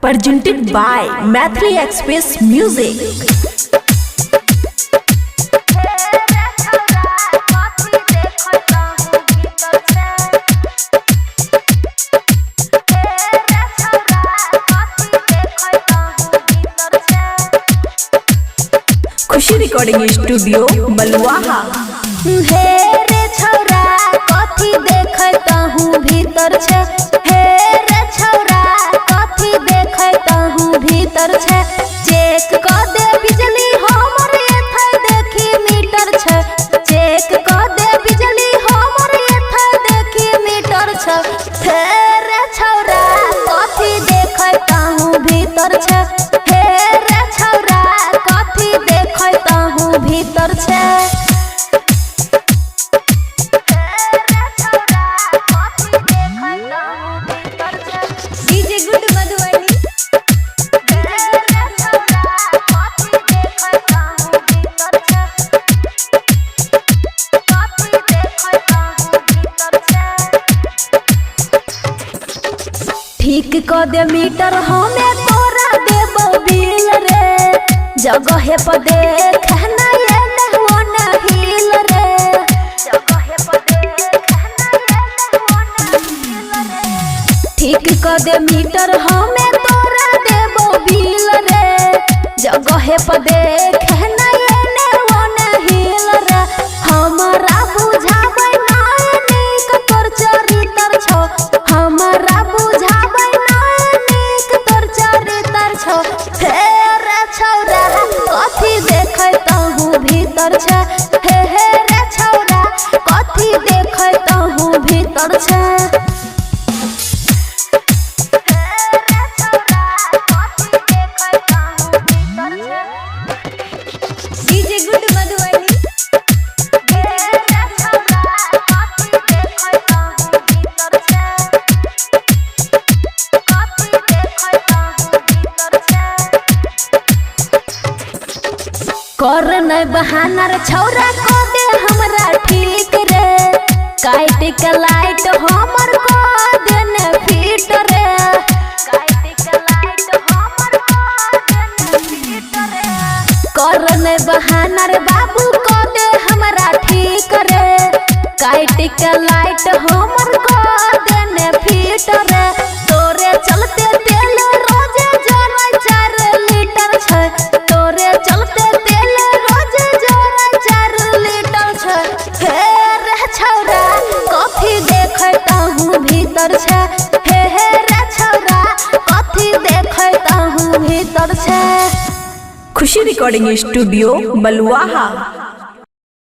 presented by Mathli Express Music. Khushi recording studio Baluaha. हे रे छौरा कथी देखत हूँ भीतर छे, हे रे छौरा कथी देखत हूँ भीतर छे। चेक क दे बिजली हमर एथे देखी मीटर छे, चेक क दे बिजली हमर एथे देखी मीटर छे। हे रे छौरा कथी देखत हूँ भीतर छे, हे रे छौरा कथी देखत हूँ भीतर छे। ठीक क दे मीटर हमें तोरा देबो बिल रे, जगह पर देख ना ये नहवन हिल रे, जगह पर देख ना ये नहवन हिल रे। ठीक क दे मीटर हमें तोरा देबो बिल रे, जगह पर देख ना ये नहवन हिल रे। हमरा बुझाबै ना नीक तोर चरित्र छौ, हमरा बुझाबै कथी देखत हूँ भीतर छे, हे रे छौरा कथी देखत हूँ भीतर छे। DJ good Madhubani. कर नहीं बहाना रे छौरा को दे हमरा ठीक रे, काट के लाइट हमर को देने फिट रे, काट के लाइट हमर को देने फिट रे। कर नहीं बहाना रे बाबू को दे हमरा ठीक रे, काट के लाइट हमर को देने फिट रे। तोरे चलते तेल रोजे जरा 4 लीटर छै, तोरे चलते भीतर छे, हे रे छौरा कथी देखत हूँ भीतर छे। खुशी रिकॉर्डिंग स्टूडियो बलुआहा।